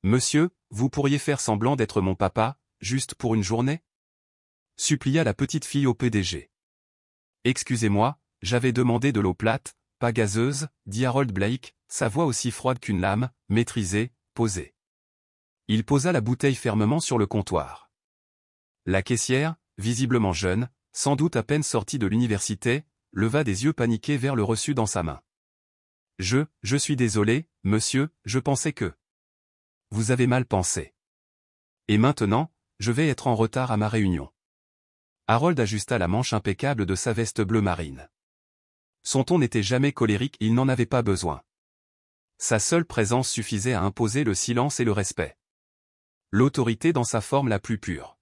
Monsieur, vous pourriez faire semblant d'être mon papa, juste pour une journée? Supplia la petite fille au PDG. Excusez-moi, j'avais demandé de l'eau plate, pas gazeuse, dit Harold Blake, sa voix aussi froide qu'une lame, maîtrisée, posée. Il posa la bouteille fermement sur le comptoir. La caissière, visiblement jeune, sans doute à peine sortie de l'université, leva des yeux paniqués vers le reçu dans sa main. Je suis désolé, monsieur, je pensais que... Vous avez mal pensé. Et maintenant, je vais être en retard à ma réunion. Harold ajusta la manche impeccable de sa veste bleu marine. Son ton n'était jamais colérique, il n'en avait pas besoin. Sa seule présence suffisait à imposer le silence et le respect. L'autorité dans sa forme la plus pure.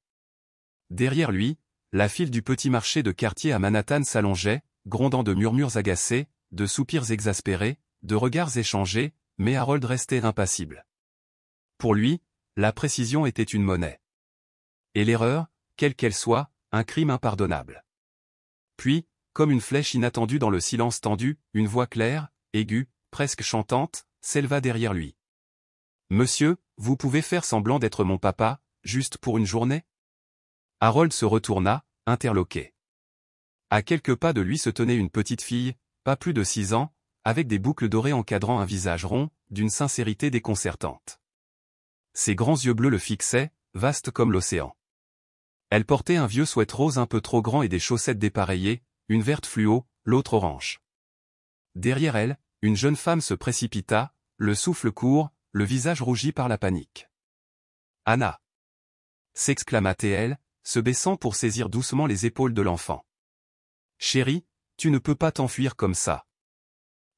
Derrière lui, la file du petit marché de quartier à Manhattan s'allongeait, grondant de murmures agacés, de soupirs exaspérés, de regards échangés, mais Harold restait impassible. Pour lui, la précision était une monnaie. Et l'erreur, quelle qu'elle soit, un crime impardonnable. Puis, comme une flèche inattendue dans le silence tendu, une voix claire, aiguë, presque chantante, s'éleva derrière lui. « Monsieur, vous pouvez faire semblant d'être mon papa, juste pour une journée ?» Harold se retourna, interloqué. À quelques pas de lui se tenait une petite fille, pas plus de 6 ans, avec des boucles dorées encadrant un visage rond, d'une sincérité déconcertante. Ses grands yeux bleus le fixaient, vastes comme l'océan. Elle portait un vieux sweat rose un peu trop grand et des chaussettes dépareillées, une verte fluo, l'autre orange. Derrière elle, une jeune femme se précipita, le souffle court, le visage rougi par la panique. « Anna !» s'exclama-t-elle, se baissant pour saisir doucement les épaules de l'enfant. « Chérie, tu ne peux pas t'enfuir comme ça. »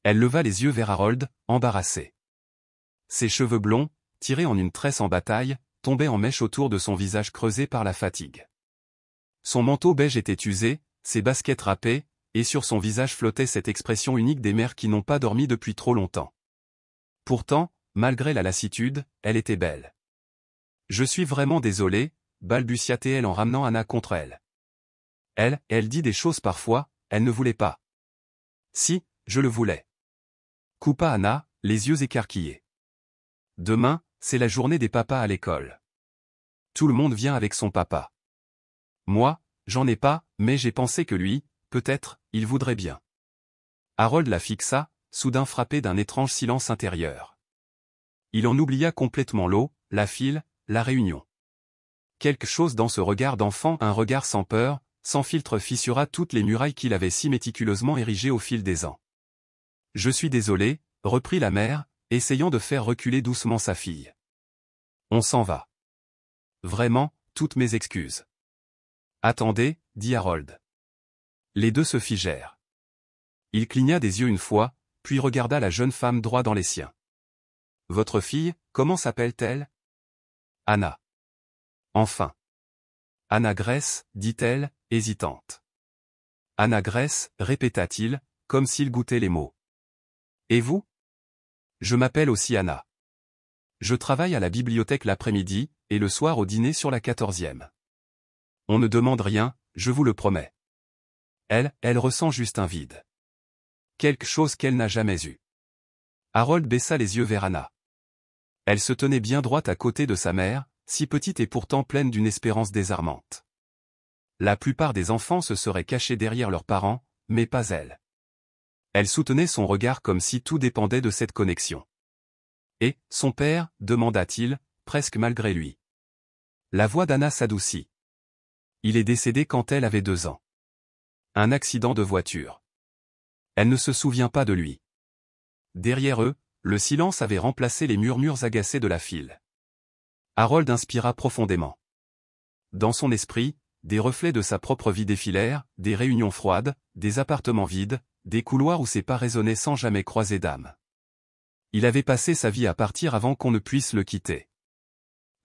Elle leva les yeux vers Harold, embarrassée. Ses cheveux blonds, tirés en une tresse en bataille, tombaient en mèche autour de son visage creusé par la fatigue. Son manteau beige était usé, ses baskets râpées, et sur son visage flottait cette expression unique des mères qui n'ont pas dormi depuis trop longtemps. Pourtant, malgré la lassitude, elle était belle. « Je suis vraiment désolée, balbutia-t-elle en ramenant Anna contre elle. Elle dit des choses parfois, elle ne voulait pas. Si, je le voulais. Coupa Anna, les yeux écarquillés. Demain, c'est la journée des papas à l'école. Tout le monde vient avec son papa. Moi, j'en ai pas, mais j'ai pensé que lui, peut-être, il voudrait bien. Harold la fixa, soudain frappé d'un étrange silence intérieur. Il en oublia complètement l'eau, la file, la réunion. Quelque chose dans ce regard d'enfant, un regard sans peur, sans filtre fissura toutes les murailles qu'il avait si méticuleusement érigées au fil des ans. « Je suis désolé, reprit la mère, essayant de faire reculer doucement sa fille. On s'en va. Vraiment, toutes mes excuses. Attendez, dit Harold. Les deux se figèrent. Il cligna des yeux une fois, puis regarda la jeune femme droit dans les siens. Votre fille, comment s'appelle-t-elle? Anna. Enfin. Anna Grace, dit-elle, hésitante. Anna Grace, répéta-t-il, comme s'il goûtait les mots. Et vous? Je m'appelle aussi Anna. Je travaille à la bibliothèque l'après-midi, et le soir au dîner sur la 14e. On ne demande rien, je vous le promets. Elle ressent juste un vide. Quelque chose qu'elle n'a jamais eu. Harold baissa les yeux vers Anna. Elle se tenait bien droite à côté de sa mère, si petite et pourtant pleine d'une espérance désarmante. La plupart des enfants se seraient cachés derrière leurs parents, mais pas elle. Elle soutenait son regard comme si tout dépendait de cette connexion. Et, son père, demanda-t-il, presque malgré lui. La voix d'Anna s'adoucit. Il est décédé quand elle avait 2 ans. Un accident de voiture. Elle ne se souvient pas de lui. Derrière eux, le silence avait remplacé les murmures agacés de la file. Harold inspira profondément. Dans son esprit, des reflets de sa propre vie défilèrent, des réunions froides, des appartements vides, des couloirs où ses pas résonnaient sans jamais croiser d'âme. Il avait passé sa vie à partir avant qu'on ne puisse le quitter.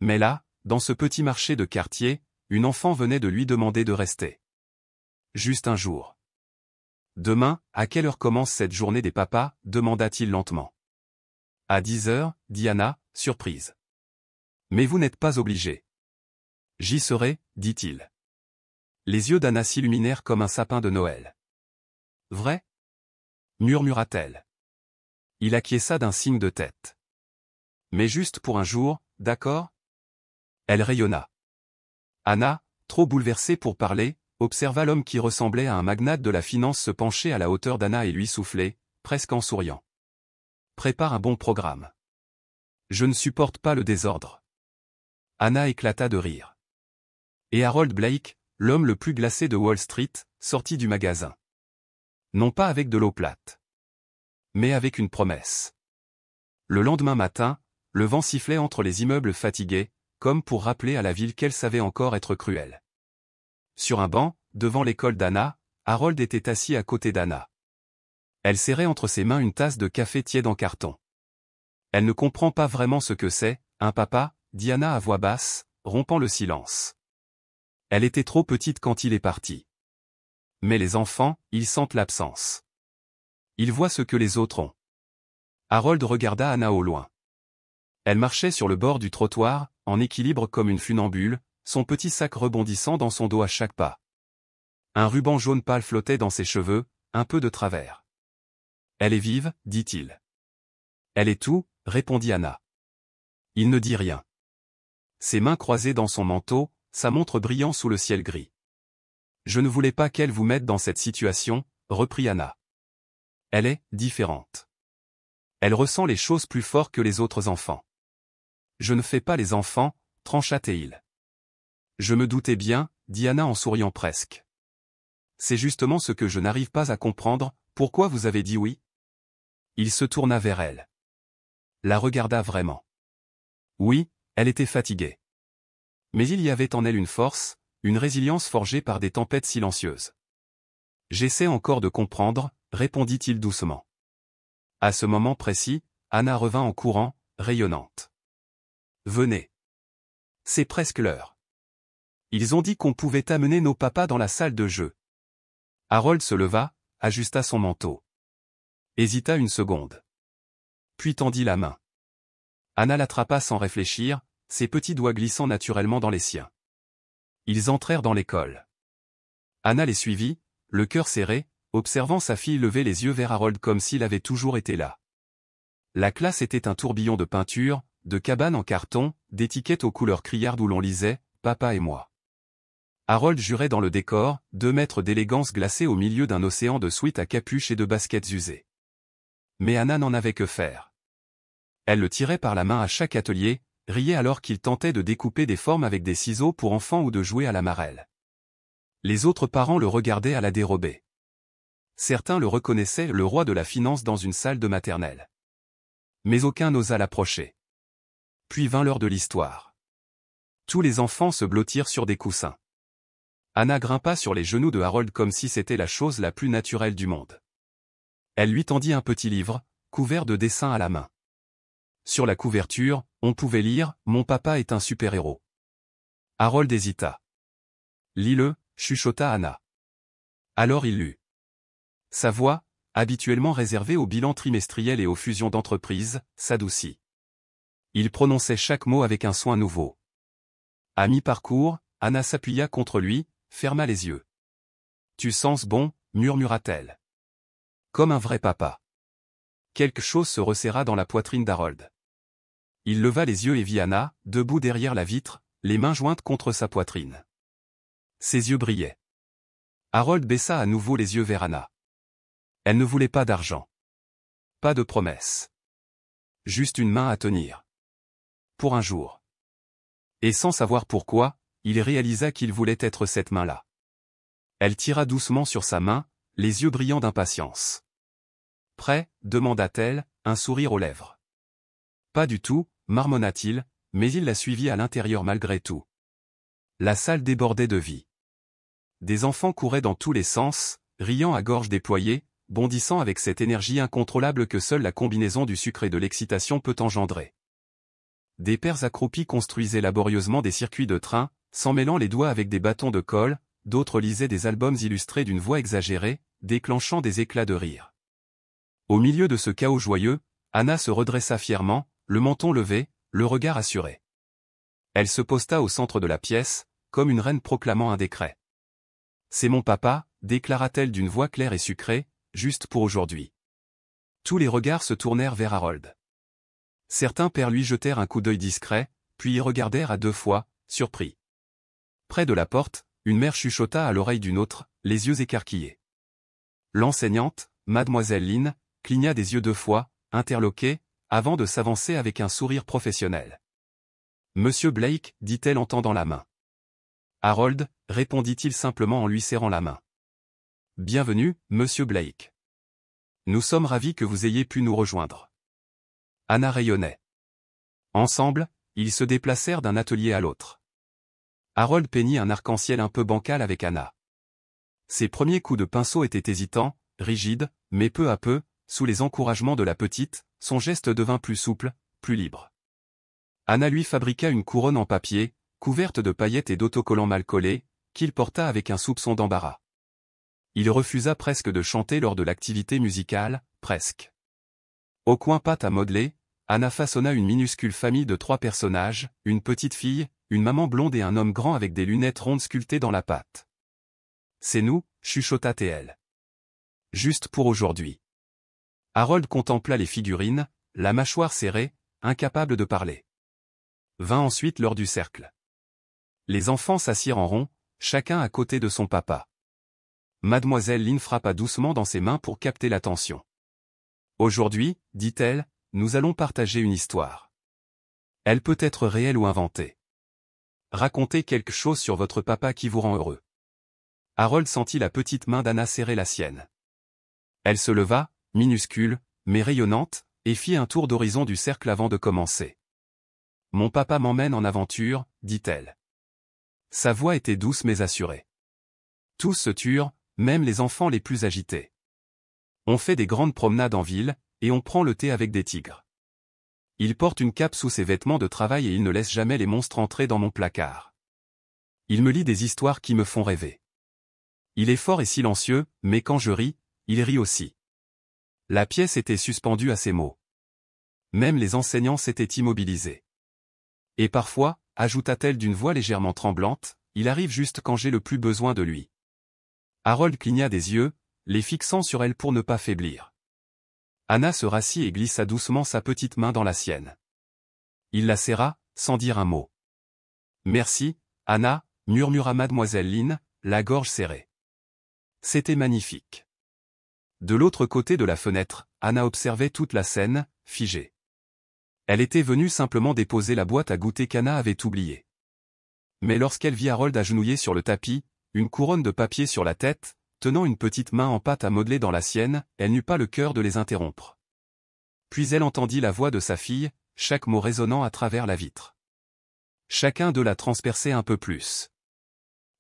Mais là, dans ce petit marché de quartier, une enfant venait de lui demander de rester. Juste un jour. Demain, à quelle heure commence cette journée des papas, demanda-t-il lentement. À 10 heures, dit Anna, surprise. Mais vous n'êtes pas obligé. J'y serai, dit-il. Les yeux d'Anna s'illuminèrent comme un sapin de Noël. Vrai? Murmura-t-elle. Il acquiesça d'un signe de tête. Mais juste pour un jour, d'accord? Elle rayonna. Anna, trop bouleversée pour parler, observa l'homme qui ressemblait à un magnate de la finance se pencher à la hauteur d'Anna et lui souffler, presque en souriant. Prépare un bon programme. Je ne supporte pas le désordre. Anna éclata de rire. Et Harold Blake, l'homme le plus glacé de Wall Street, sortit du magasin. Non pas avec de l'eau plate. Mais avec une promesse. Le lendemain matin, le vent sifflait entre les immeubles fatigués, comme pour rappeler à la ville qu'elle savait encore être cruelle. Sur un banc, devant l'école d'Anna, Harold était assis à côté d'Anna. Elle serrait entre ses mains une tasse de café tiède en carton. Elle ne comprend pas vraiment ce que c'est, un papa, dit Anna à voix basse, rompant le silence. Elle était trop petite quand il est parti. Mais les enfants, ils sentent l'absence. Ils voient ce que les autres ont. Harold regarda Anna au loin. Elle marchait sur le bord du trottoir, en équilibre comme une funambule, son petit sac rebondissant dans son dos à chaque pas. Un ruban jaune pâle flottait dans ses cheveux, un peu de travers. Elle est vive, dit-il. Elle est tout, répondit Anna. Il ne dit rien. Ses mains croisées dans son manteau, sa montre brillant sous le ciel gris. Je ne voulais pas qu'elle vous mette dans cette situation, reprit Anna. Elle est différente. Elle ressent les choses plus fort que les autres enfants. Je ne fais pas les enfants, trancha Théil. Je me doutais bien, dit Anna en souriant presque. C'est justement ce que je n'arrive pas à comprendre, pourquoi vous avez dit oui? Il se tourna vers elle. La regarda vraiment. Oui, elle était fatiguée. Mais il y avait en elle une force, une résilience forgée par des tempêtes silencieuses. J'essaie encore de comprendre, répondit-il doucement. À ce moment précis, Anna revint en courant, rayonnante. Venez. C'est presque l'heure. Ils ont dit qu'on pouvait amener nos papas dans la salle de jeu. Harold se leva, ajusta son manteau. Hésita une seconde. Puis tendit la main. Anna l'attrapa sans réfléchir, ses petits doigts glissant naturellement dans les siens. Ils entrèrent dans l'école. Anna les suivit, le cœur serré, observant sa fille lever les yeux vers Harold comme s'il avait toujours été là. La classe était un tourbillon de peinture, de cabanes en carton, d'étiquettes aux couleurs criardes où l'on lisait « Papa et moi ». Harold jurait dans le décor, 2 mètres d'élégance glacée au milieu d'un océan de sweats à capuche et de baskets usées. Mais Anna n'en avait que faire. Elle le tirait par la main à chaque atelier, riait alors qu'il tentait de découper des formes avec des ciseaux pour enfants ou de jouer à la marelle. Les autres parents le regardaient à la dérobée. Certains le reconnaissaient le roi de la finance dans une salle de maternelle. Mais aucun n'osa l'approcher. Puis vint l'heure de l'histoire. Tous les enfants se blottirent sur des coussins. Anna grimpa sur les genoux de Harold comme si c'était la chose la plus naturelle du monde. Elle lui tendit un petit livre, couvert de dessins à la main. Sur la couverture, on pouvait lire « Mon papa est un super-héros ». Harold hésita. « Lis-le », chuchota Anna. Alors il lut. Sa voix, habituellement réservée au bilan trimestriel et aux fusions d'entreprises, s'adoucit. Il prononçait chaque mot avec un soin nouveau. À mi-parcours, Anna s'appuya contre lui, ferma les yeux. « Tu sens bon » murmura-t-elle. Comme un vrai papa. Quelque chose se resserra dans la poitrine d'Harold. Il leva les yeux et vit Anna, debout derrière la vitre, les mains jointes contre sa poitrine. Ses yeux brillaient. Harold baissa à nouveau les yeux vers Anna. Elle ne voulait pas d'argent. Pas de promesse. Juste une main à tenir. Pour un jour. Et sans savoir pourquoi, il réalisa qu'il voulait être cette main-là. Elle tira doucement sur sa main, les yeux brillants d'impatience. Prêt, demanda-t-elle, un sourire aux lèvres. Pas du tout, marmonna-t-il, mais il la suivit à l'intérieur malgré tout. La salle débordait de vie. Des enfants couraient dans tous les sens, riant à gorge déployée, bondissant avec cette énergie incontrôlable que seule la combinaison du sucre et de l'excitation peut engendrer. Des pères accroupis construisaient laborieusement des circuits de train, s'en mêlant les doigts avec des bâtons de colle, d'autres lisaient des albums illustrés d'une voix exagérée, déclenchant des éclats de rire. Au milieu de ce chaos joyeux, Anna se redressa fièrement, le menton levé, le regard assuré. Elle se posta au centre de la pièce, comme une reine proclamant un décret. « C'est mon papa », déclara-t-elle d'une voix claire et sucrée, juste pour aujourd'hui. Tous les regards se tournèrent vers Harold. Certains pères lui jetèrent un coup d'œil discret, puis y regardèrent à deux fois, surpris. Près de la porte, une mère chuchota à l'oreille d'une autre, les yeux écarquillés. L'enseignante, mademoiselle Lynn, cligna des yeux deux fois, interloquée, avant de s'avancer avec un sourire professionnel. Monsieur Blake, dit-elle en tendant la main. Harold, répondit-il simplement en lui serrant la main. Bienvenue, monsieur Blake. Nous sommes ravis que vous ayez pu nous rejoindre. Anna rayonnait. Ensemble, ils se déplacèrent d'un atelier à l'autre. Harold peignit un arc-en-ciel un peu bancal avec Anna. Ses premiers coups de pinceau étaient hésitants, rigides, mais peu à peu, sous les encouragements de la petite, son geste devint plus souple, plus libre. Anna lui fabriqua une couronne en papier, couverte de paillettes et d'autocollants mal collés, qu'il porta avec un soupçon d'embarras. Il refusa presque de chanter lors de l'activité musicale, presque. Au coin pâte à modeler, Anna façonna une minuscule famille de 3 personnages, une petite fille, une maman blonde et un homme grand avec des lunettes rondes sculptées dans la pâte. C'est nous, chuchota T.L. Juste pour aujourd'hui. Harold contempla les figurines, la mâchoire serrée, incapable de parler. Vint ensuite l'heure du cercle. Les enfants s'assirent en rond, chacun à côté de son papa. Mademoiselle Lynn frappa doucement dans ses mains pour capter l'attention. Aujourd'hui, dit-elle, nous allons partager une histoire. Elle peut être réelle ou inventée. Racontez quelque chose sur votre papa qui vous rend heureux. Harold sentit la petite main d'Anna serrer la sienne. Elle se leva, minuscule, mais rayonnante, et fit un tour d'horizon du cercle avant de commencer. Mon papa m'emmène en aventure, dit-elle. Sa voix était douce mais assurée. Tous se turent, même les enfants les plus agités. On fait des grandes promenades en ville, et on prend le thé avec des tigres. Il porte une cape sous ses vêtements de travail et il ne laisse jamais les monstres entrer dans mon placard. Il me lit des histoires qui me font rêver. Il est fort et silencieux, mais quand je ris, il rit aussi. La pièce était suspendue à ces mots. Même les enseignants s'étaient immobilisés. Et parfois, ajouta-t-elle d'une voix légèrement tremblante, il arrive juste quand j'ai le plus besoin de lui. Harold cligna des yeux, les fixant sur elle pour ne pas faiblir. Anna se rassit et glissa doucement sa petite main dans la sienne. Il la serra, sans dire un mot. Merci, Anna, murmura mademoiselle Lynn, la gorge serrée. C'était magnifique. De l'autre côté de la fenêtre, Anna observait toute la scène, figée. Elle était venue simplement déposer la boîte à goûter qu'Anna avait oubliée. Mais lorsqu'elle vit Harold agenouillé sur le tapis, une couronne de papier sur la tête, tenant une petite main en pâte à modeler dans la sienne, elle n'eut pas le cœur de les interrompre. Puis elle entendit la voix de sa fille, chaque mot résonnant à travers la vitre. Chacun d'eux la transperçait un peu plus.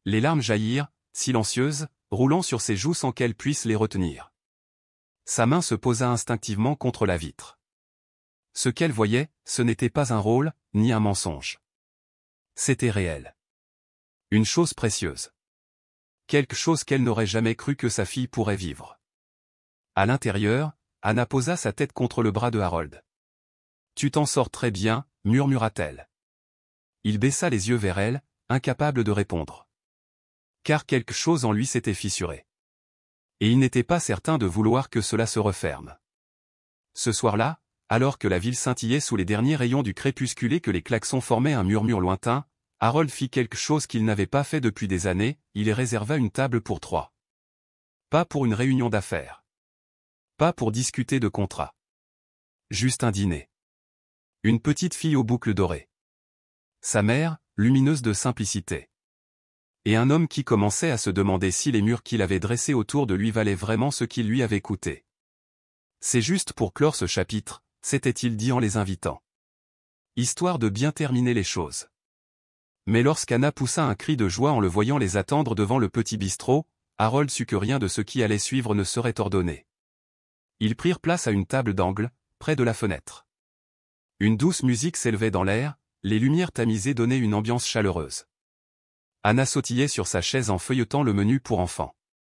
Les larmes jaillirent, silencieuses, roulant sur ses joues sans qu'elle puisse les retenir. Sa main se posa instinctivement contre la vitre. Ce qu'elle voyait, ce n'était pas un rôle, ni un mensonge. C'était réel. Une chose précieuse. Quelque chose qu'elle n'aurait jamais cru que sa fille pourrait vivre. À l'intérieur, Anna posa sa tête contre le bras de Harold. « Tu t'en sors très bien, murmura-t-elle. Il baissa les yeux vers elle, incapable de répondre. Car quelque chose en lui s'était fissuré. Et il n'était pas certain de vouloir que cela se referme. Ce soir-là, alors que la ville scintillait sous les derniers rayons du crépuscule et que les klaxons formaient un murmure lointain, Harold fit quelque chose qu'il n'avait pas fait depuis des années, il réserva une table pour 3. Pas pour une réunion d'affaires. Pas pour discuter de contrat. Juste un dîner. Une petite fille aux boucles dorées. Sa mère, lumineuse de simplicité. Et un homme qui commençait à se demander si les murs qu'il avait dressés autour de lui valaient vraiment ce qu'il lui avait coûté. C'est juste pour clore ce chapitre, s'était-il dit en les invitant. Histoire de bien terminer les choses. Mais lorsqu'Anna poussa un cri de joie en le voyant les attendre devant le petit bistrot, Harold sut que rien de ce qui allait suivre ne serait ordonné. Ils prirent place à une table d'angle, près de la fenêtre. Une douce musique s'élevait dans l'air, les lumières tamisées donnaient une ambiance chaleureuse. Anna sautillait sur sa chaise en feuilletant le menu pour enfants.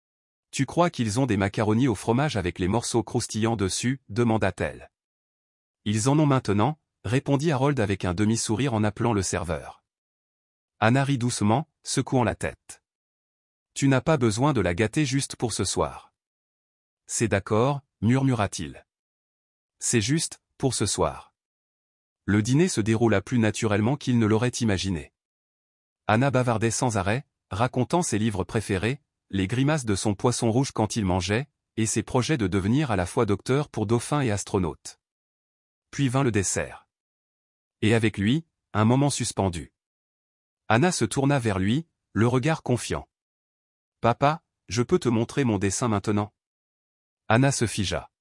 « Tu crois qu'ils ont des macaronis au fromage avec les morceaux croustillants dessus » demanda-t-elle. « Ils en ont maintenant » répondit Harold avec un demi-sourire en appelant le serveur. Anna rit doucement, secouant la tête. « Tu n'as pas besoin de la gâter juste pour ce soir. »« C'est d'accord, murmura-t-il. C'est juste, pour ce soir. » Le dîner se déroula plus naturellement qu'il ne l'aurait imaginé. Anna bavardait sans arrêt, racontant ses livres préférés, les grimaces de son poisson rouge quand il mangeait, et ses projets de devenir à la fois docteur pour dauphins et astronaute. Puis vint le dessert. Et avec lui, un moment suspendu. Anna se tourna vers lui, le regard confiant. « Papa, je peux te montrer mon dessin maintenant ?» Anna se figea.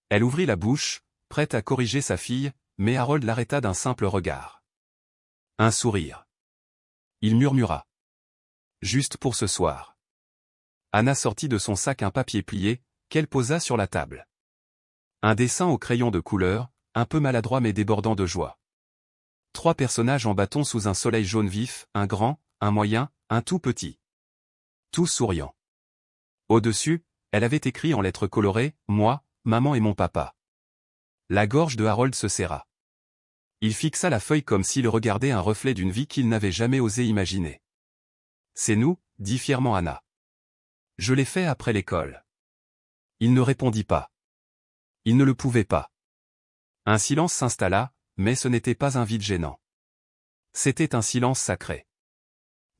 Elle ouvrit la bouche, prête à corriger sa fille, mais Harold l'arrêta d'un simple regard. Un sourire. Il murmura. « Juste pour ce soir. » Anna sortit de son sac un papier plié, qu'elle posa sur la table. Un dessin au crayon de couleur, un peu maladroit mais débordant de joie. 3 personnages en bâton sous un soleil jaune vif, un grand, un moyen, un tout petit. Tous souriants. Au-dessus, elle avait écrit en lettres colorées, « Moi, maman et mon papa ». La gorge de Harold se serra. Il fixa la feuille comme s'il regardait un reflet d'une vie qu'il n'avait jamais osé imaginer. « C'est nous, » dit fièrement Anna. « Je l'ai fait après l'école. » Il ne répondit pas. Il ne le pouvait pas. Un silence s'installa, mais ce n'était pas un vide gênant. C'était un silence sacré.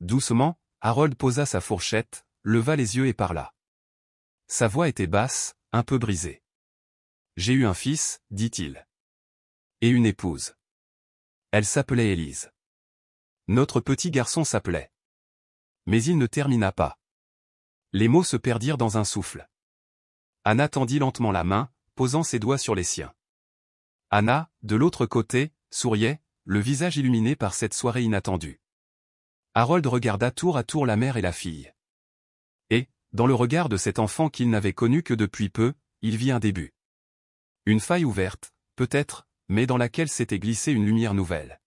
Doucement, Harold posa sa fourchette, leva les yeux et parla. Sa voix était basse, un peu brisée. « J'ai eu un fils, dit-il. Et une épouse. Elle s'appelait Élise. Notre petit garçon s'appelait. » Mais il ne termina pas. Les mots se perdirent dans un souffle. Anna tendit lentement la main, posant ses doigts sur les siens. Anna, de l'autre côté, souriait, le visage illuminé par cette soirée inattendue. Harold regarda tour à tour la mère et la fille. Et, dans le regard de cet enfant qu'il n'avait connu que depuis peu, il vit un début. Une faille ouverte, peut-être, mais dans laquelle s'était glissée une lumière nouvelle.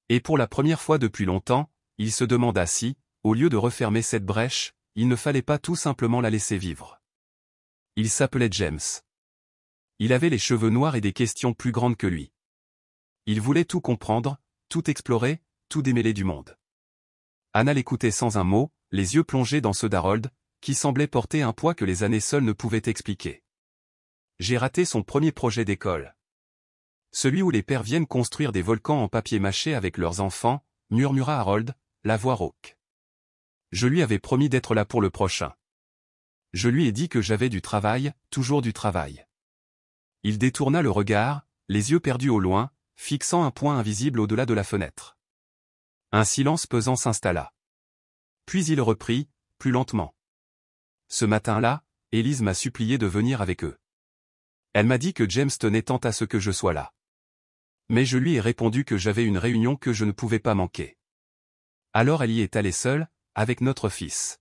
Et pour la première fois depuis longtemps, il se demanda si, au lieu de refermer cette brèche, il ne fallait pas tout simplement la laisser vivre. Il s'appelait James. Il avait les cheveux noirs et des questions plus grandes que lui. Il voulait tout comprendre, tout explorer, tout démêler du monde. Anna l'écoutait sans un mot, les yeux plongés dans ceux d'Harold, qui semblait porter un poids que les années seules ne pouvaient expliquer. J'ai raté son premier projet d'école. Celui où les pères viennent construire des volcans en papier mâché avec leurs enfants, murmura Harold, la voix rauque. Je lui avais promis d'être là pour le prochain. Je lui ai dit que j'avais du travail, toujours du travail. Il détourna le regard, les yeux perdus au loin, fixant un point invisible au-delà de la fenêtre. Un silence pesant s'installa. Puis il reprit, plus lentement. Ce matin-là, Élise m'a supplié de venir avec eux. Elle m'a dit que James tenait tant à ce que je sois là. Mais je lui ai répondu que j'avais une réunion que je ne pouvais pas manquer. Alors elle y est allée seule, avec notre fils.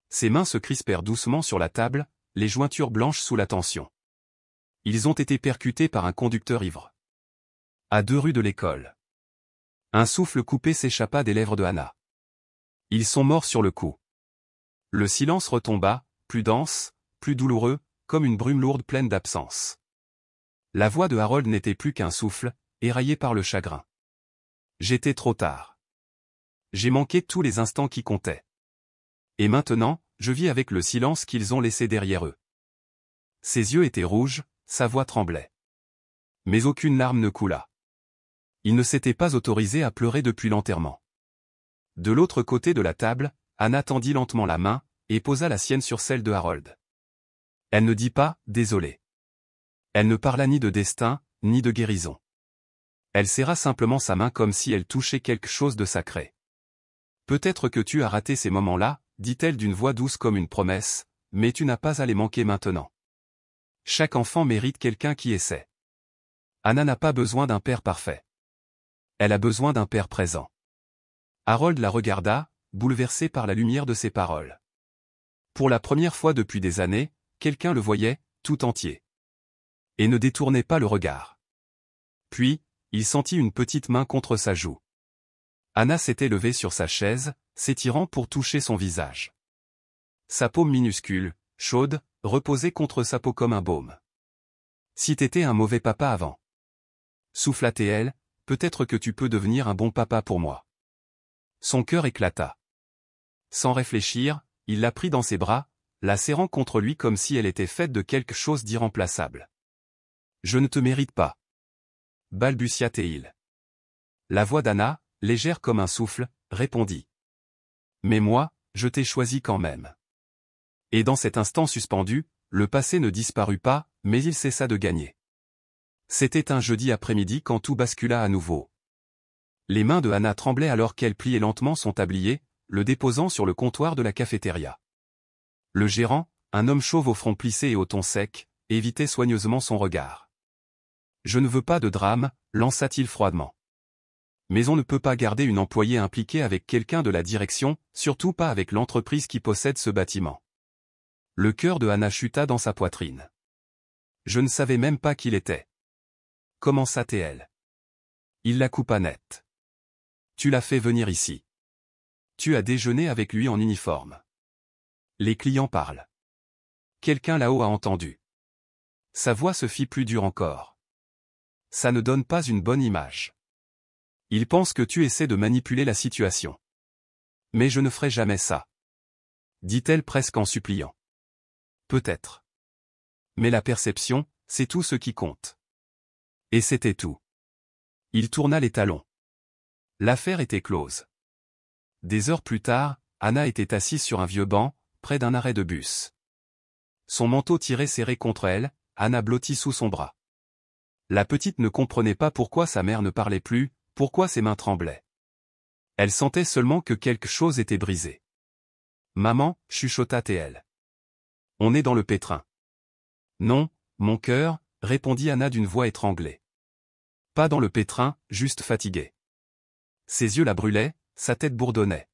Ses mains se crispèrent doucement sur la table, les jointures blanches sous la tension. Ils ont été percutés par un conducteur ivre. À 2 rues de l'école. Un souffle coupé s'échappa des lèvres de Anna. Ils sont morts sur le coup. Le silence retomba, plus dense, plus douloureux, comme une brume lourde pleine d'absence. La voix de Harold n'était plus qu'un souffle, éraillé par le chagrin. J'étais trop tard. J'ai manqué tous les instants qui comptaient. Et maintenant, je vis avec le silence qu'ils ont laissé derrière eux. Ses yeux étaient rouges, sa voix tremblait. Mais aucune larme ne coula. Il ne s'était pas autorisé à pleurer depuis l'enterrement. De l'autre côté de la table, Anna tendit lentement la main, et posa la sienne sur celle de Harold. Elle ne dit pas « désolé ». Elle ne parla ni de destin, ni de guérison. Elle serra simplement sa main comme si elle touchait quelque chose de sacré. « Peut-être que tu as raté ces moments-là, dit-elle d'une voix douce comme une promesse, mais tu n'as pas à les manquer maintenant. Chaque enfant mérite quelqu'un qui essaie. Anna n'a pas besoin d'un père parfait. Elle a besoin d'un père présent. » Harold la regarda, bouleversé par la lumière de ses paroles. Pour la première fois depuis des années, quelqu'un le voyait, tout entier. Et ne détournait pas le regard. Puis, il sentit une petite main contre sa joue. Anna s'était levée sur sa chaise, s'étirant pour toucher son visage. Sa paume minuscule, chaude, reposait contre sa peau comme un baume. Si t'étais un mauvais papa avant. Souffla-t-elle, peut-être que tu peux devenir un bon papa pour moi. Son cœur éclata. Sans réfléchir, il la prit dans ses bras, la serrant contre lui comme si elle était faite de quelque chose d'irremplaçable. Je ne te mérite pas. balbutia Théil. La voix d'Anna, légère comme un souffle, répondit. Mais moi, je t'ai choisi quand même. Et dans cet instant suspendu, le passé ne disparut pas, mais il cessa de gagner. C'était un jeudi après-midi quand tout bascula à nouveau. Les mains de Anna tremblaient alors qu'elle pliait lentement son tablier, le déposant sur le comptoir de la cafétéria. Le gérant, un homme chauve au front plissé et au ton sec, évitait soigneusement son regard. « Je ne veux pas de drame », lança-t-il froidement. Mais on ne peut pas garder une employée impliquée avec quelqu'un de la direction, surtout pas avec l'entreprise qui possède ce bâtiment. Le cœur de Anna chuta dans sa poitrine. Je ne savais même pas qui il était. Commença-t-elle. Il la coupa net. Tu l'as fait venir ici. Tu as déjeuné avec lui en uniforme. Les clients parlent. Quelqu'un là-haut a entendu. Sa voix se fit plus dure encore. Ça ne donne pas une bonne image. Il pense que tu essaies de manipuler la situation. Mais je ne ferai jamais ça. Dit-elle presque en suppliant. Peut-être. Mais la perception, c'est tout ce qui compte. Et c'était tout. Il tourna les talons. L'affaire était close. Des heures plus tard, Anna était assise sur un vieux banc, près d'un arrêt de bus. Son manteau tiré serré contre elle, Anna blottit sous son bras. La petite ne comprenait pas pourquoi sa mère ne parlait plus, pourquoi ses mains tremblaient. Elle sentait seulement que quelque chose était brisé. Maman, chuchota-t-elle. On est dans le pétrin. Non, mon cœur, répondit Anna d'une voix étranglée. Pas dans le pétrin, juste fatiguée. Ses yeux la brûlaient, sa tête bourdonnait.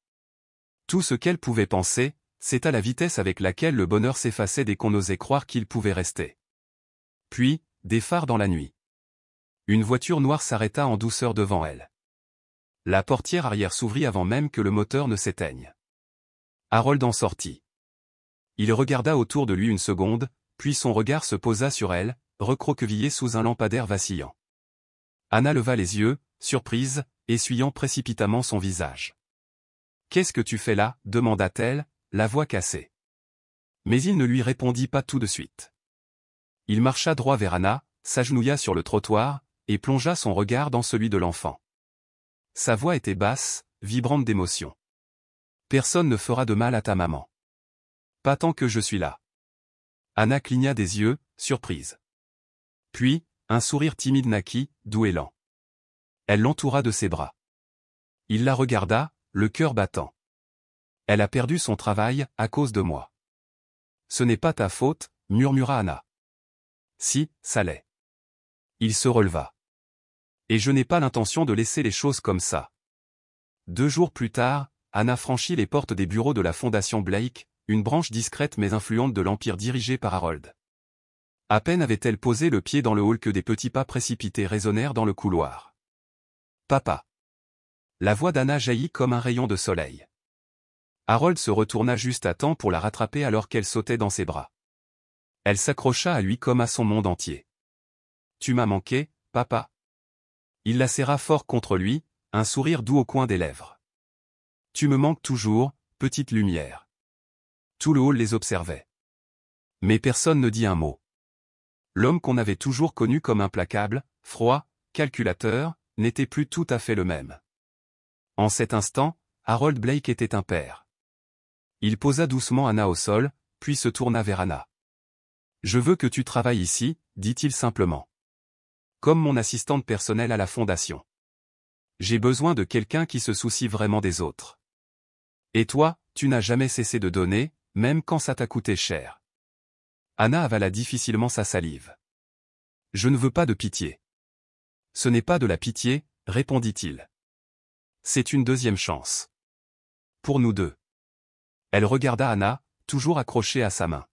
Tout ce qu'elle pouvait penser, c'est à la vitesse avec laquelle le bonheur s'effaçait dès qu'on osait croire qu'il pouvait rester. Puis, des phares dans la nuit. Une voiture noire s'arrêta en douceur devant elle. La portière arrière s'ouvrit avant même que le moteur ne s'éteigne. Harold en sortit. Il regarda autour de lui une seconde, puis son regard se posa sur elle, recroquevillée sous un lampadaire vacillant. Anna leva les yeux, surprise, essuyant précipitamment son visage. « Qu'est-ce que tu fais là » demanda-t-elle, la voix cassée. Mais il ne lui répondit pas tout de suite. Il marcha droit vers Anna, s'agenouilla sur le trottoir, et plongea son regard dans celui de l'enfant. Sa voix était basse, vibrante d'émotion. « Personne ne fera de mal à ta maman. Pas tant que je suis là. » Anna cligna des yeux, surprise. Puis, un sourire timide naquit, doux et lent. Elle l'entoura de ses bras. Il la regarda, le cœur battant. « Elle a perdu son travail, à cause de moi. »« Ce n'est pas ta faute, » murmura Anna. « Si, ça l'est. » Il se releva. « Et je n'ai pas l'intention de laisser les choses comme ça. » 2 jours plus tard, Anna franchit les portes des bureaux de la Fondation Blake, une branche discrète mais influente de l'empire dirigé par Harold. À peine avait-elle posé le pied dans le hall que des petits pas précipités résonnèrent dans le couloir. « Papa !» La voix d'Anna jaillit comme un rayon de soleil. Harold se retourna juste à temps pour la rattraper alors qu'elle sautait dans ses bras. Elle s'accrocha à lui comme à son monde entier. « Tu m'as manqué, papa ?» Il la serra fort contre lui, un sourire doux au coin des lèvres. « Tu me manques toujours, petite lumière. » Tout le hall les observait. Mais personne ne dit un mot. L'homme qu'on avait toujours connu comme implacable, froid, calculateur, n'était plus tout à fait le même. En cet instant, Harold Blake était un père. Il posa doucement Anna au sol, puis se tourna vers Anna. « Je veux que tu travailles ici, dit-il simplement. Comme mon assistante personnelle à la fondation. J'ai besoin de quelqu'un qui se soucie vraiment des autres. Et toi, tu n'as jamais cessé de donner, même quand ça t'a coûté cher. » Anna avala difficilement sa salive. « Je ne veux pas de pitié. »« Ce n'est pas de la pitié, » répondit-il. « C'est une deuxième chance. Pour nous deux. » Elle regarda Anna, toujours accrochée à sa main.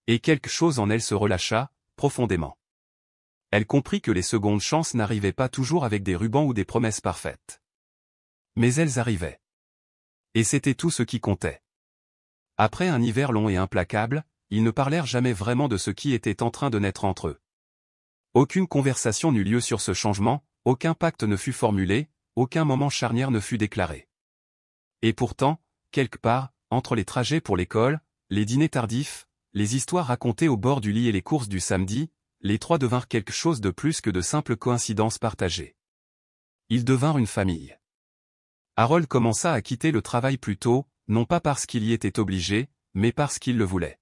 Et quelque chose en elle se relâcha, profondément. Elle comprit que les secondes chances n'arrivaient pas toujours avec des rubans ou des promesses parfaites. Mais elles arrivaient. Et c'était tout ce qui comptait. Après un hiver long et implacable, ils ne parlèrent jamais vraiment de ce qui était en train de naître entre eux. Aucune conversation n'eut lieu sur ce changement, aucun pacte ne fut formulé, aucun moment charnière ne fut déclaré. Et pourtant, quelque part, entre les trajets pour l'école, les dîners tardifs, les histoires racontées au bord du lit et les courses du samedi, les trois devinrent quelque chose de plus que de simples coïncidences partagées. Ils devinrent une famille. Harold commença à quitter le travail plus tôt, non pas parce qu'il y était obligé, mais parce qu'il le voulait.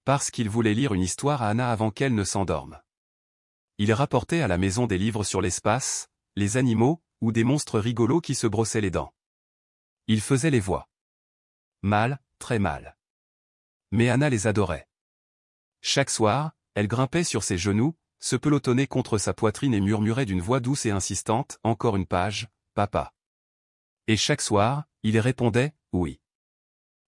Parce qu'il voulait lire une histoire à Anna avant qu'elle ne s'endorme. Il rapportait à la maison des livres sur l'espace, les animaux, ou des monstres rigolos qui se brossaient les dents. Il faisait les voix. Mal, très mal. Mais Anna les adorait. Chaque soir, elle grimpait sur ses genoux, se pelotonnait contre sa poitrine et murmurait d'une voix douce et insistante, « Encore une page, papa. » Et chaque soir, il répondait, « Oui. »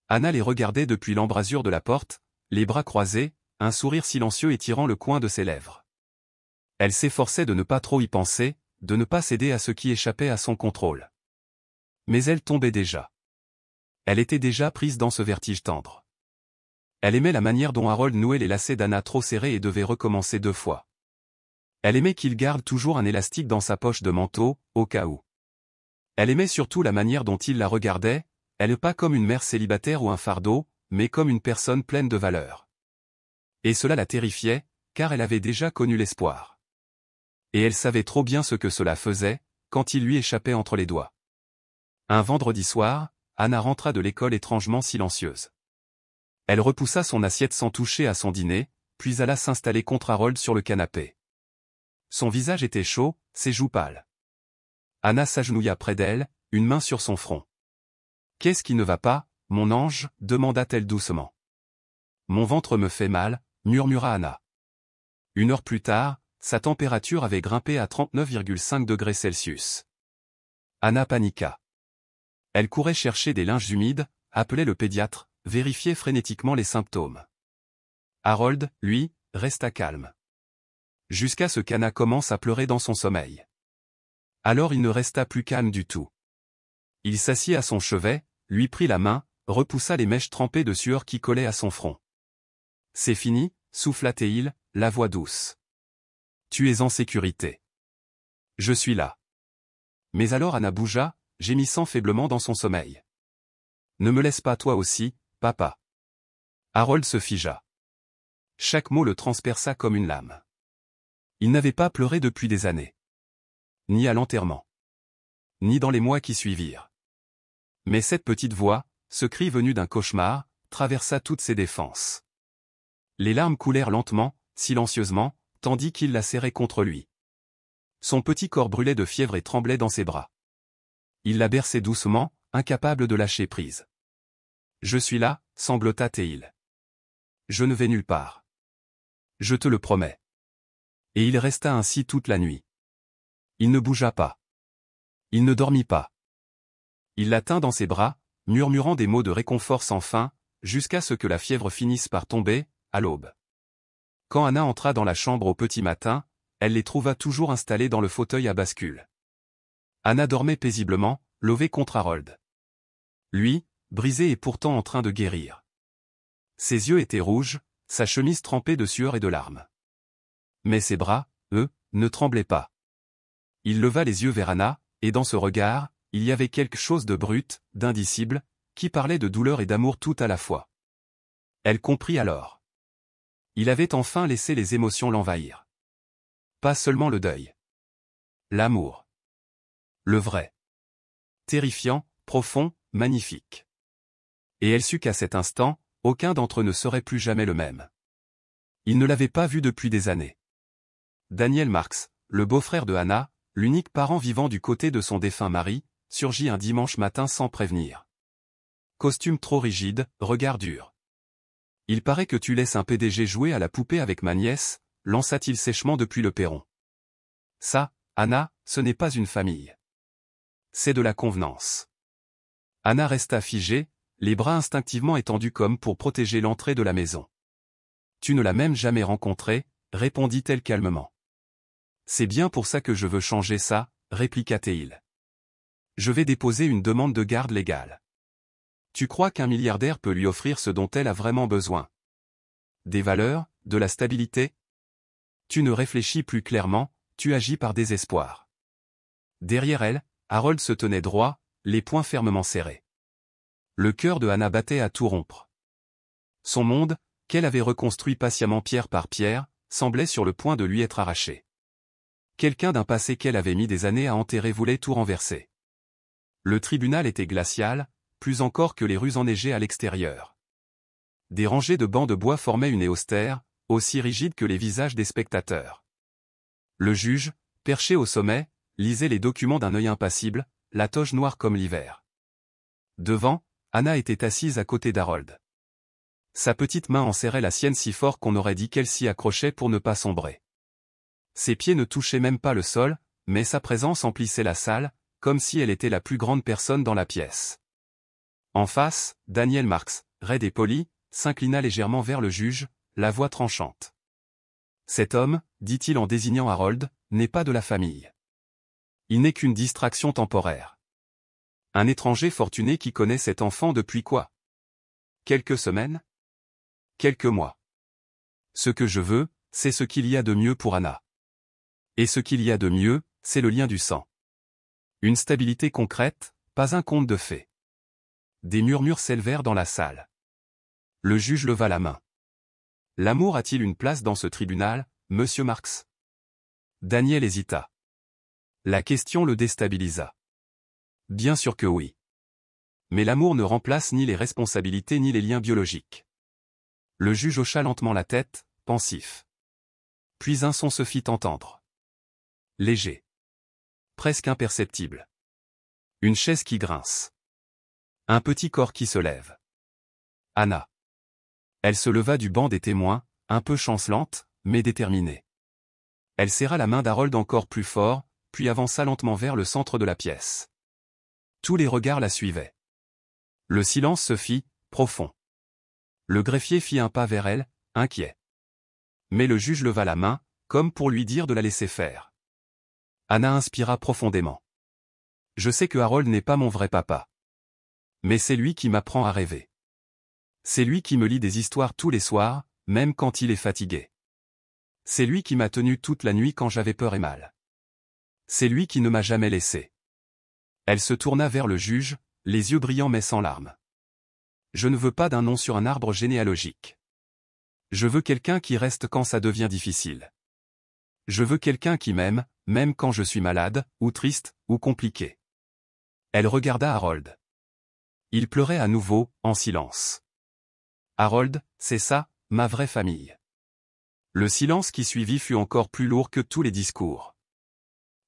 Anna les regardait depuis l'embrasure de la porte, les bras croisés, un sourire silencieux étirant le coin de ses lèvres. Elle s'efforçait de ne pas trop y penser, de ne pas céder à ce qui échappait à son contrôle. Mais elle tombait déjà. Elle était déjà prise dans ce vertige tendre. Elle aimait la manière dont Harold nouait les lacets d'Anna trop serrés et devait recommencer 2 fois. Elle aimait qu'il garde toujours un élastique dans sa poche de manteau, au cas où. Elle aimait surtout la manière dont il la regardait, elle pas comme une mère célibataire ou un fardeau, mais comme une personne pleine de valeur. Et cela la terrifiait, car elle avait déjà connu l'espoir. Et elle savait trop bien ce que cela faisait, quand il lui échappait entre les doigts. Un vendredi soir, Anna rentra de l'école étrangement silencieuse. Elle repoussa son assiette sans toucher à son dîner, puis alla s'installer contre Harold sur le canapé. Son visage était chaud, ses joues pâles. Anna s'agenouilla près d'elle, une main sur son front. « Qu'est-ce qui ne va pas, mon ange ?» demanda-t-elle doucement. « Mon ventre me fait mal », murmura Anna. 1 heure plus tard, sa température avait grimpé à 39,5 degrés Celsius. Anna paniqua. Elle courait chercher des linges humides, appelait le pédiatre, vérifiait frénétiquement les symptômes. Harold, lui, resta calme. Jusqu'à ce qu'Anna commence à pleurer dans son sommeil. Alors il ne resta plus calme du tout. Il s'assit à son chevet, lui prit la main, repoussa les mèches trempées de sueur qui collaient à son front. « C'est fini » souffla-t-il, la voix douce. « Tu es en sécurité. Je suis là. » Mais alors Anna bougea, gémissant faiblement dans son sommeil. « Ne me laisse pas toi aussi, papa. » Harold se figea. Chaque mot le transperça comme une lame. Il n'avait pas pleuré depuis des années. Ni à l'enterrement. Ni dans les mois qui suivirent. Mais cette petite voix, ce cri venu d'un cauchemar, traversa toutes ses défenses. Les larmes coulèrent lentement, silencieusement, tandis qu'il la serrait contre lui. Son petit corps brûlait de fièvre et tremblait dans ses bras. Il la berçait doucement, incapable de lâcher prise. « Je suis là » sanglota-t-il. « Je ne vais nulle part. Je te le promets. » Et il resta ainsi toute la nuit. Il ne bougea pas. Il ne dormit pas. Il la tint dans ses bras, murmurant des mots de réconfort sans fin, jusqu'à ce que la fièvre finisse par tomber, à l'aube. Quand Anna entra dans la chambre au petit matin, elle les trouva toujours installés dans le fauteuil à bascule. Anna dormait paisiblement, levée contre Harold. Lui, brisé et pourtant en train de guérir. Ses yeux étaient rouges, sa chemise trempée de sueur et de larmes. Mais ses bras, eux, ne tremblaient pas. Il leva les yeux vers Anna, et dans ce regard, il y avait quelque chose de brut, d'indicible, qui parlait de douleur et d'amour tout à la fois. Elle comprit alors. Il avait enfin laissé les émotions l'envahir. Pas seulement le deuil. L'amour. Le vrai. Terrifiant, profond, magnifique. Et elle sut qu'à cet instant, aucun d'entre eux ne serait plus jamais le même. Il ne l'avait pas vu depuis des années. Daniel Marks, le beau-frère de Anna, l'unique parent vivant du côté de son défunt mari, surgit un dimanche matin sans prévenir. Costume trop rigide, regard dur. « Il paraît que tu laisses un PDG jouer à la poupée avec ma nièce » lança-t-il sèchement depuis le perron. « Ça, Anna, ce n'est pas une famille. C'est de la convenance. » Anna resta figée, les bras instinctivement étendus comme pour protéger l'entrée de la maison. « Tu ne l'as même jamais rencontré » répondit-elle calmement. « C'est bien pour ça que je veux changer ça » répliqua-t-il. « Je vais déposer une demande de garde légale. Tu crois qu'un milliardaire peut lui offrir ce dont elle a vraiment besoin? Des valeurs, de la stabilité? Tu ne réfléchis plus clairement, tu agis par désespoir. » Derrière elle, Harold se tenait droit, les poings fermement serrés. Le cœur de Anna battait à tout rompre. Son monde, qu'elle avait reconstruit patiemment pierre par pierre, semblait sur le point de lui être arraché. Quelqu'un d'un passé qu'elle avait mis des années à enterrer voulait tout renverser. Le tribunal était glacial, plus encore que les rues enneigées à l'extérieur. Des rangées de bancs de bois formaient une haie austère, aussi rigide que les visages des spectateurs. Le juge, perché au sommet, lisait les documents d'un œil impassible, la toge noire comme l'hiver. Devant, Anna était assise à côté d'Harold. Sa petite main enserrait la sienne si fort qu'on aurait dit qu'elle s'y accrochait pour ne pas sombrer. Ses pieds ne touchaient même pas le sol, mais sa présence emplissait la salle, comme si elle était la plus grande personne dans la pièce. En face, Daniel Marks, raide et poli, s'inclina légèrement vers le juge, la voix tranchante. « Cet homme, dit-il en désignant Harold, n'est pas de la famille. Il n'est qu'une distraction temporaire. Un étranger fortuné qui connaît cet enfant depuis quoi? Quelques semaines? Quelques mois. Ce que je veux, c'est ce qu'il y a de mieux pour Anna. Et ce qu'il y a de mieux, c'est le lien du sang. Une stabilité concrète, pas un conte de fées. » Des murmures s'élevèrent dans la salle. Le juge leva la main. « L'amour a-t-il une place dans ce tribunal, monsieur Marks ?» Daniel hésita. La question le déstabilisa. Bien sûr que oui. Mais l'amour ne remplace ni les responsabilités ni les liens biologiques. Le juge hocha lentement la tête, pensif. Puis un son se fit entendre. Léger. Presque imperceptible. Une chaise qui grince. Un petit corps qui se lève. Anna. Elle se leva du banc des témoins, un peu chancelante, mais déterminée. Elle serra la main d'Harold encore plus fort, puis avança lentement vers le centre de la pièce. Tous les regards la suivaient. Le silence se fit, profond. Le greffier fit un pas vers elle, inquiet. Mais le juge leva la main, comme pour lui dire de la laisser faire. Anna inspira profondément. « Je sais que Harold n'est pas mon vrai papa. Mais c'est lui qui m'apprend à rêver. C'est lui qui me lit des histoires tous les soirs, même quand il est fatigué. C'est lui qui m'a tenu toute la nuit quand j'avais peur et mal. C'est lui qui ne m'a jamais laissé. » Elle se tourna vers le juge, les yeux brillants mais sans larmes. « Je ne veux pas d'un nom sur un arbre généalogique. Je veux quelqu'un qui reste quand ça devient difficile. Je veux quelqu'un qui m'aime, même quand je suis malade, ou triste, ou compliqué. » Elle regarda Harold. Il pleurait à nouveau, en silence. « Harold, c'est ça, ma vraie famille. » Le silence qui suivit fut encore plus lourd que tous les discours.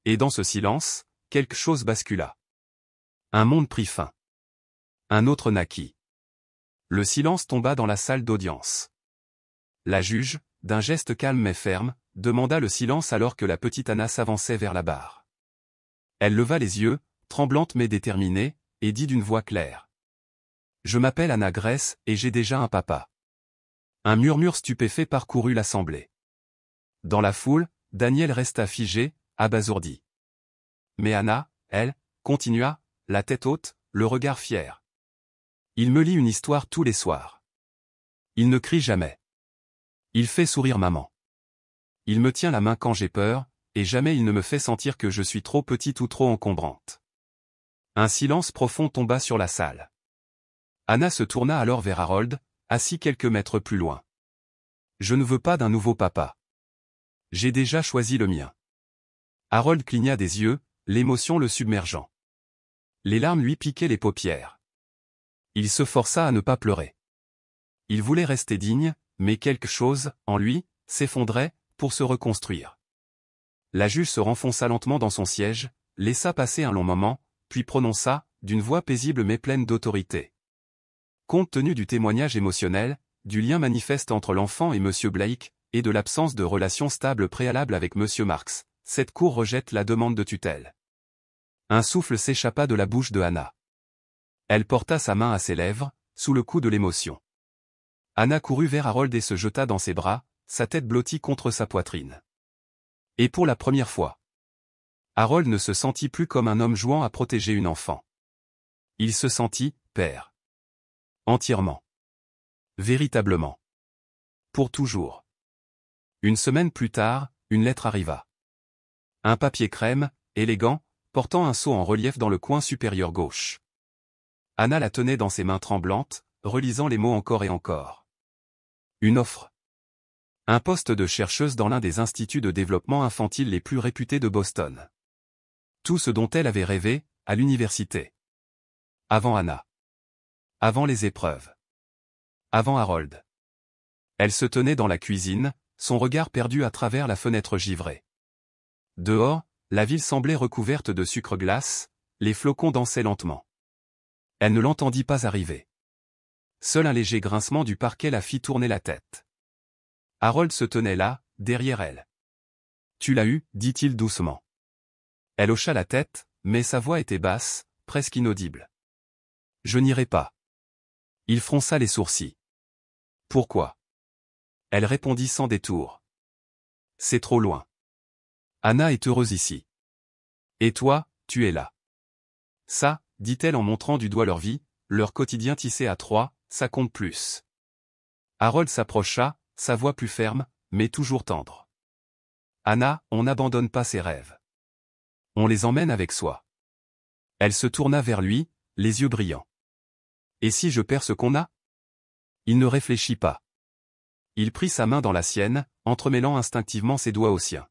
Et dans ce silence, quelque chose bascula. Un monde prit fin. Un autre naquit. Le silence tomba dans la salle d'audience. La juge, d'un geste calme mais ferme, demanda le silence alors que la petite Anna s'avançait vers la barre. Elle leva les yeux, tremblante mais déterminée, et dit d'une voix claire. « Je m'appelle Anna Grace et j'ai déjà un papa. » Un murmure stupéfait parcourut l'assemblée. Dans la foule, Daniel resta figé, abasourdi. Mais Anna, elle, continua, la tête haute, le regard fier. « Il me lit une histoire tous les soirs. Il ne crie jamais. Il fait sourire maman. Il me tient la main quand j'ai peur, et jamais il ne me fait sentir que je suis trop petite ou trop encombrante. » Un silence profond tomba sur la salle. Anna se tourna alors vers Harold, assis quelques mètres plus loin. « Je ne veux pas d'un nouveau papa. J'ai déjà choisi le mien. » Harold cligna des yeux, l'émotion le submergeant. Les larmes lui piquaient les paupières. Il se força à ne pas pleurer. Il voulait rester digne, mais quelque chose, en lui, s'effondrait, pour se reconstruire. La juge se renfonça lentement dans son siège, laissa passer un long moment, puis prononça, d'une voix paisible mais pleine d'autorité. « Compte tenu du témoignage émotionnel, du lien manifeste entre l'enfant et M. Blake, et de l'absence de relation stable préalable avec M. Marks, cette cour rejette la demande de tutelle. » Un souffle s'échappa de la bouche de Anna. Elle porta sa main à ses lèvres, sous le coup de l'émotion. Anna courut vers Harold et se jeta dans ses bras, sa tête blottie contre sa poitrine. Et pour la première fois, Harold ne se sentit plus comme un homme jouant à protéger une enfant. Il se sentit, père. Entièrement. Véritablement. Pour toujours. Une semaine plus tard, une lettre arriva. Un papier crème, élégant, portant un sceau en relief dans le coin supérieur gauche. Anna la tenait dans ses mains tremblantes, relisant les mots encore et encore. Une offre. Un poste de chercheuse dans l'un des instituts de développement infantile les plus réputés de Boston. Tout ce dont elle avait rêvé, à l'université. Avant Anna. Avant les épreuves. Avant Harold. Elle se tenait dans la cuisine, son regard perdu à travers la fenêtre givrée. Dehors, la ville semblait recouverte de sucre glace, les flocons dansaient lentement. Elle ne l'entendit pas arriver. Seul un léger grincement du parquet la fit tourner la tête. Harold se tenait là, derrière elle. « Tu l'as eu » dit-il doucement. Elle hocha la tête, mais sa voix était basse, presque inaudible. « Je n'irai pas. » Il fronça les sourcils. « Pourquoi ?» Elle répondit sans détour. « C'est trop loin. Anna est heureuse ici. Et toi, tu es là. » Ça, dit-elle en montrant du doigt leur vie, leur quotidien tissé à trois, ça compte plus. Harold s'approcha, sa voix plus ferme, mais toujours tendre. Anna, on n'abandonne pas ses rêves. On les emmène avec soi. Elle se tourna vers lui, les yeux brillants. Et si je perds ce qu'on a ? Il ne réfléchit pas. Il prit sa main dans la sienne, entremêlant instinctivement ses doigts aux siens.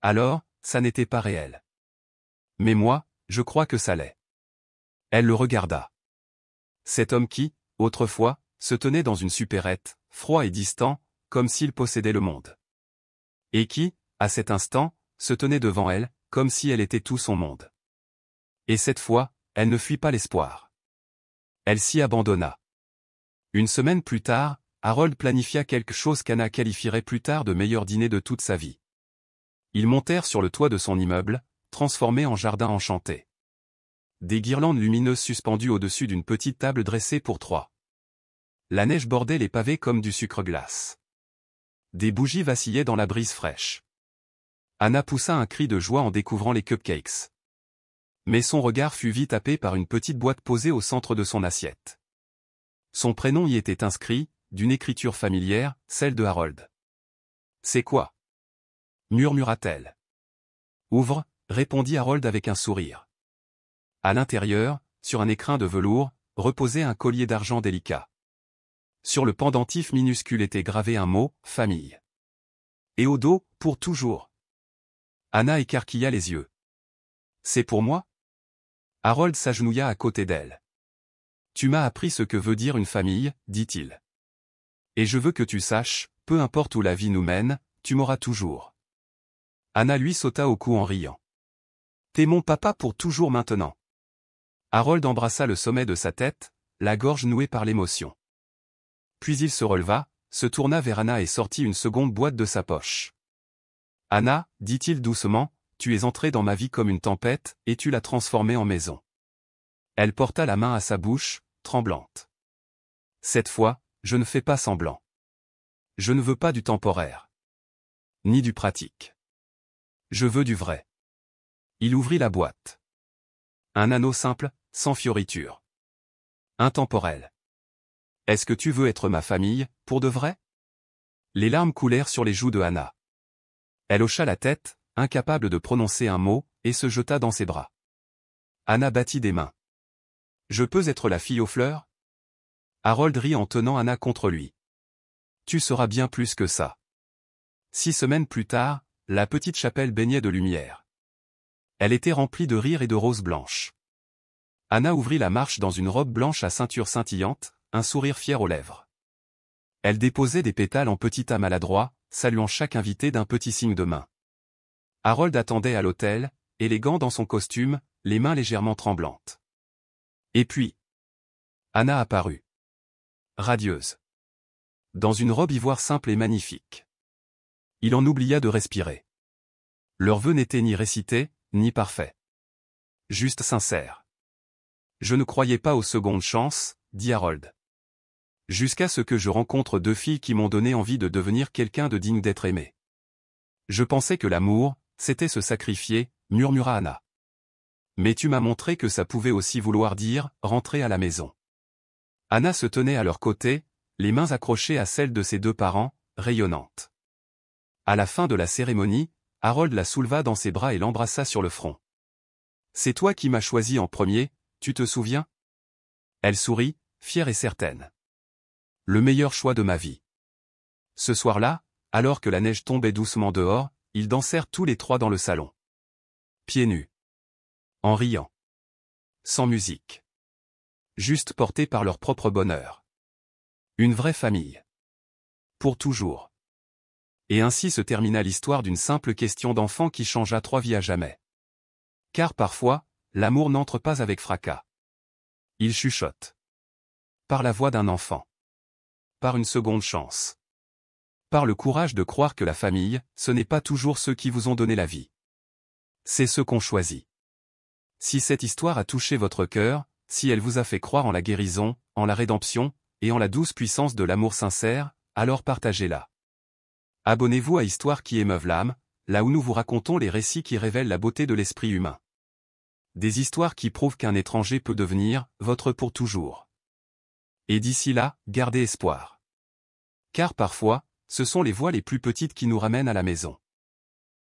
Alors, ça n'était pas réel. Mais moi, je crois que ça l'est. Elle le regarda. Cet homme qui, autrefois, se tenait dans une supérette, froid et distant, comme s'il possédait le monde. Et qui, à cet instant, se tenait devant elle, comme si elle était tout son monde. Et cette fois, elle ne fuit pas l'espoir. Elle s'y abandonna. Une semaine plus tard, Harold planifia quelque chose qu'Anna qualifierait plus tard de meilleur dîner de toute sa vie. Ils montèrent sur le toit de son immeuble, transformé en jardin enchanté. Des guirlandes lumineuses suspendues au-dessus d'une petite table dressée pour trois. La neige bordait les pavés comme du sucre glace. Des bougies vacillaient dans la brise fraîche. Anna poussa un cri de joie en découvrant les cupcakes. Mais son regard fut vite happé par une petite boîte posée au centre de son assiette. Son prénom y était inscrit, d'une écriture familière, celle de Harold. « C'est quoi » murmura-t-elle. « Ouvre » répondit Harold avec un sourire. À l'intérieur, sur un écrin de velours, reposait un collier d'argent délicat. Sur le pendentif minuscule était gravé un mot, « famille ». Et au dos, « pour toujours ». Anna écarquilla les yeux. « C'est pour moi » Harold s'agenouilla à côté d'elle. « Tu m'as appris ce que veut dire une famille, » dit-il. « Et je veux que tu saches, peu importe où la vie nous mène, tu m'auras toujours. » Anna lui sauta au cou en riant. « T'es mon papa pour toujours maintenant. » Harold embrassa le sommet de sa tête, la gorge nouée par l'émotion. Puis il se releva, se tourna vers Anna et sortit une seconde boîte de sa poche. « Anna, dit-il doucement, tu es entrée dans ma vie comme une tempête, et tu l'as transformée en maison. » Elle porta la main à sa bouche, tremblante. « Cette fois, je ne fais pas semblant. Je ne veux pas du temporaire. Ni du pratique. Je veux du vrai. » Il ouvrit la boîte. Un anneau simple, sans fioriture. Intemporel. « Est-ce que tu veux être ma famille, pour de vrai ?» Les larmes coulèrent sur les joues de Anna. Elle hocha la tête, incapable de prononcer un mot, et se jeta dans ses bras. Anna battit des mains. « Je peux être la fille aux fleurs ?» Harold rit en tenant Anna contre lui. « Tu seras bien plus que ça. » 6 semaines plus tard, la petite chapelle baignait de lumière. Elle était remplie de rires et de roses blanches. Anna ouvrit la marche dans une robe blanche à ceinture scintillante, un sourire fier aux lèvres. Elle déposait des pétales en petit tas maladroit, saluant chaque invité d'un petit signe de main. Harold attendait à l'hôtel, élégant dans son costume, les mains légèrement tremblantes. Et puis, Anna apparut. Radieuse. Dans une robe ivoire simple et magnifique. Il en oublia de respirer. Leurs vœux n'étaient ni récités, ni parfaits. Juste sincères. « Je ne croyais pas aux secondes chances, » dit Harold. « Jusqu'à ce que je rencontre 2 filles qui m'ont donné envie de devenir quelqu'un de digne d'être aimé. Je pensais que l'amour, c'était se sacrifier, » murmura Anna. « Mais tu m'as montré que ça pouvait aussi vouloir dire, rentrer à la maison. » Anna se tenait à leur côté, les mains accrochées à celles de ses 2 parents, rayonnantes. À la fin de la cérémonie, Harold la souleva dans ses bras et l'embrassa sur le front. « C'est toi qui m'as choisi en premier, tu te souviens ?» Elle sourit, fière et certaine. « Le meilleur choix de ma vie. » Ce soir-là, Alors que la neige tombait doucement dehors, ils dansèrent tous les trois dans le salon. Pieds nus. En riant. Sans musique. Juste portés par leur propre bonheur. Une vraie famille. Pour toujours. Et ainsi se termina l'histoire d'une simple question d'enfant qui changea 3 vies à jamais. Car parfois, l'amour n'entre pas avec fracas. Il chuchote. Par la voix d'un enfant. Par une seconde chance. Par le courage de croire que la famille, ce n'est pas toujours ceux qui vous ont donné la vie. C'est ceux qu'on choisit. Si cette histoire a touché votre cœur, si elle vous a fait croire en la guérison, en la rédemption, et en la douce puissance de l'amour sincère, alors partagez-la. Abonnez-vous à Histoires qui émeuvent l'âme, là où nous vous racontons les récits qui révèlent la beauté de l'esprit humain. Des histoires qui prouvent qu'un étranger peut devenir votre pour toujours. Et d'ici là, gardez espoir. Car parfois, ce sont les voix les plus petites qui nous ramènent à la maison.